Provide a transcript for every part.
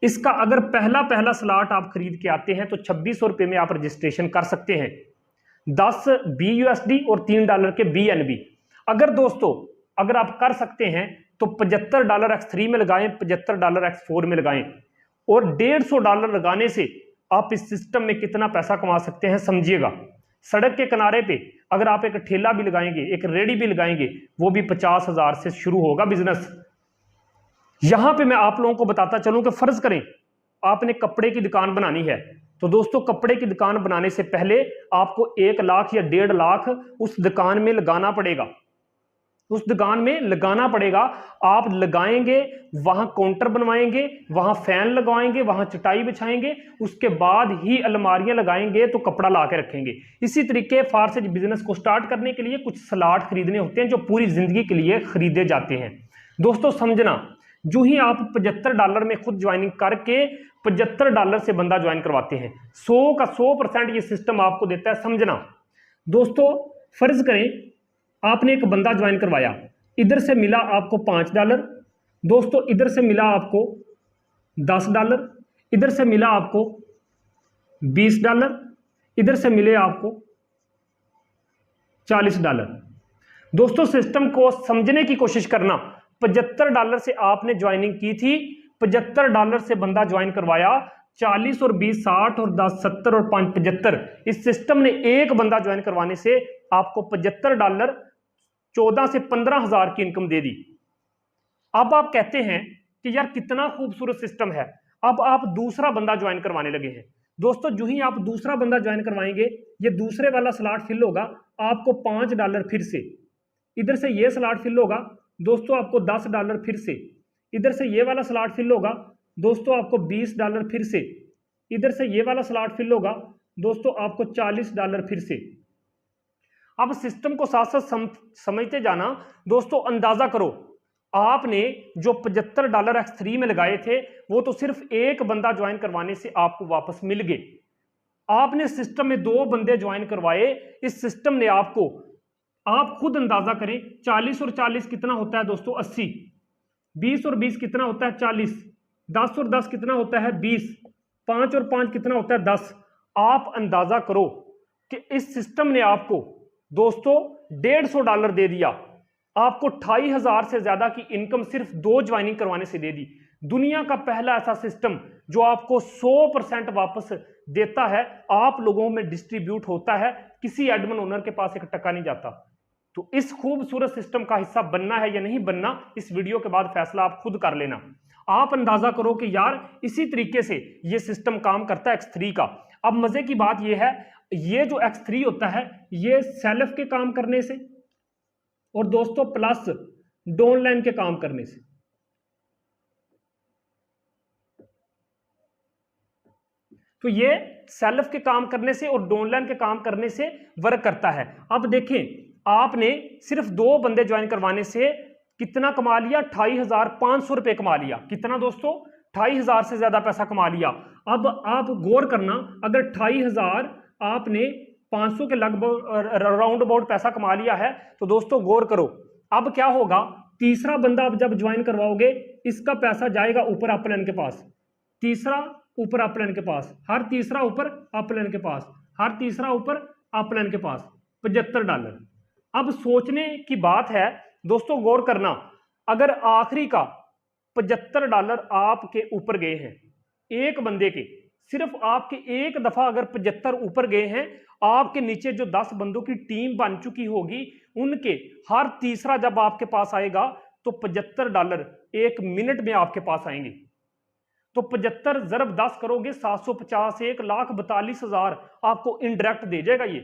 इसका अगर पहला पहला स्लॉट आप खरीद के आते हैं तो 2600 रुपये में आप रजिस्ट्रेशन कर सकते हैं। 10 BUSD और $3 के BNB। अगर दोस्तों अगर आप कर सकते हैं तो $75 X3 में लगाएं, $75 X4 में लगाएं, और $150 लगाने से आप इस सिस्टम में कितना पैसा कमा सकते हैं समझिएगा। सड़क के किनारे पे अगर आप एक ठेला भी लगाएंगे, एक रेडी भी लगाएंगे, वो भी 50,000 से शुरू होगा बिजनेस। यहां पे मैं आप लोगों को बताता चलूं कि फर्ज करें आपने कपड़े की दुकान बनानी है, तो दोस्तों कपड़े की दुकान बनाने से पहले आपको 1 लाख या 1.5 लाख उस दुकान में लगाना पड़ेगा। उस दुकान में लगाना पड़ेगा। आप लगाएंगे, वहां काउंटर बनवाएंगे, वहां फैन लगवाएंगे, वहां चटाई बिछाएंगे, उसके बाद ही अलमारियां लगाएंगे तो कपड़ा ला के रखेंगे। इसी तरीके फारसेज बिजनेस को स्टार्ट करने के लिए कुछ स्लॉट खरीदने होते हैं जो पूरी जिंदगी के लिए खरीदे जाते हैं। दोस्तों समझना, जो ही आप $75 में खुद ज्वाइनिंग करके $75 से बंदा ज्वाइन करवाते हैं, 100 का 100% ये सिस्टम आपको देता है। समझना दोस्तों, फर्ज करें आपने एक बंदा ज्वाइन करवाया, इधर से मिला आपको $5, दोस्तों इधर से मिला आपको $10, इधर से मिला आपको $20, इधर से मिले आपको $40। दोस्तों सिस्टम को समझने की कोशिश करना। $75 से आपने ज्वाइनिंग की थी, $75 से बंदा ज्वाइन करवाया, 40 और 20 60 और 10 70 और 5 75। इस सिस्टम ने एक बंदा ज्वाइन करवाने से आपको $75 14 से 15 हजार की इनकम दे दी। अब आप कहते हैं कि यार कितना खूबसूरत सिस्टम है। अब आप दूसरा बंदा ज्वाइन करवाने लगे हैं। दोस्तों जो ही आप दूसरा बंदा ज्वाइन करवाएंगे, ये दूसरे वाला स्लॉट फिल होगा, आपको $5 फिर से, इधर से ये स्लॉट फिल होगा दोस्तों आपको $10 फिर से, इधर से ये वाला स्लॉट फिल होगा दोस्तों आपको $20 फिर से, इधर से ये वाला स्लॉट फिल होगा दोस्तों आपको $40 फिर से। अब सिस्टम को साथ साथ समझते जाना। दोस्तों अंदाजा करो, आपने जो $75 X3 में लगाए थे वो तो सिर्फ एक बंदा ज्वाइन करवाने से आपको वापस मिल गए। आपने सिस्टम में 2 बंदे ज्वाइन करवाए, इस सिस्टम ने आपको, आप खुद अंदाजा करें, 40 और 40 कितना होता है दोस्तों 80, 20 और 20 कितना होता है 40, 10 और 10 कितना होता है 20, 5 और 5 कितना होता है 10। आप अंदाजा करो कि इस सिस्टम ने आपको दोस्तों $150 दे दिया, आपको 28,000 से ज्यादा की इनकम सिर्फ 2 ज्वाइनिंग करवाने से दे दी। दुनिया का पहला ऐसा सिस्टम जो आपको 100% वापस देता है, आप लोगों में डिस्ट्रीब्यूट होता है, किसी एडमिन ओनर के पास 1 टका नहीं जाता। तो इस खूबसूरत सिस्टम का हिस्सा बनना है या नहीं बनना, इस वीडियो के बाद फैसला आप खुद कर लेना। आप अंदाजा करो कि यार इसी तरीके से ये सिस्टम काम करता है X3 का। अब मजे की बात ये है, ये जो X3 होता है ये सेल्फ के काम करने से और दोस्तों प्लस डाउनलाइन के काम करने से, तो ये सेल्फ के काम करने से और डाउनलाइन के काम करने से वर्क करता है। अब देखें, आपने सिर्फ 2 बंदे ज्वाइन करवाने से कितना कमा लिया, 28,500 रुपए कमा लिया। कितना दोस्तों, 28,000 से ज्यादा पैसा कमा लिया। अब आप गौर करना, अगर 28,000 आपने 500 के लगभग राउंड अबाउट पैसा कमा लिया है, तो दोस्तों गौर करो अब क्या होगा। तीसरा बंदा आप जब ज्वाइन करवाओगे, इसका पैसा जाएगा ऊपर अपलाइन के पास, तीसरा ऊपर अपलाइन के पास, हर तीसरा ऊपर अपलाइन के पास, हर तीसरा ऊपर अपलाइन के पास $75। अब सोचने की बात है दोस्तों, गौर करना, अगर आखिरी का $75 आपके ऊपर गए हैं, एक बंदे के, सिर्फ आपके एक दफा अगर 75 ऊपर गए हैं, आपके नीचे जो 10 बंदों की टीम बन चुकी होगी, उनके हर तीसरा जब आपके पास आएगा तो $75 1 मिनट में आपके पास आएंगे। तो 75 ज़रब 10 करोगे 750, 1,42,000 आपको इनडायरेक्ट दे जाएगा। ये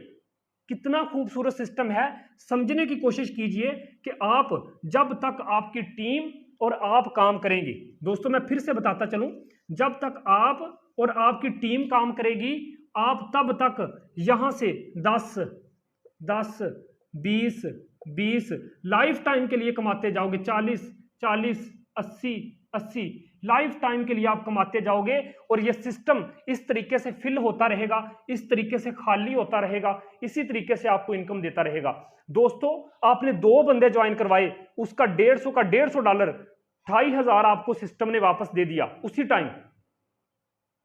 कितना खूबसूरत सिस्टम है। समझने की कोशिश कीजिए कि आप जब तक आपकी टीम और आप काम करेंगे, दोस्तों मैं फिर से बताता चलूं, जब तक आप और आपकी टीम काम करेगी, आप तब तक यहां से 10 10 20 20 लाइफ टाइम के लिए कमाते जाओगे। 40 40 80 80 लाइफ टाइम के लिए आप कमाते जाओगे, और ये सिस्टम इस तरीके से फिल होता रहेगा, इस तरीके से खाली होता रहेगा, इसी तरीके से आपको इनकम देता रहेगा। दोस्तों आपने 2 बंदे ज्वाइन करवाए, उसका $150 का $150 28,000 आपको सिस्टम ने वापस दे दिया उसी टाइम।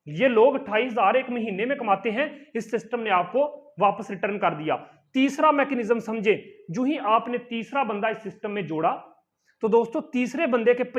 ये लोग 28,000 एक महीने में कमाते हैं, इस सिस्टम ने आपको वापस रिटर्न कर दिया। तीसरा मैकेनिज्म समझे, जो ही आपने तीसरा बंदा इस सिस्टम में जोड़ा तो दोस्तों तीसरे बंदे के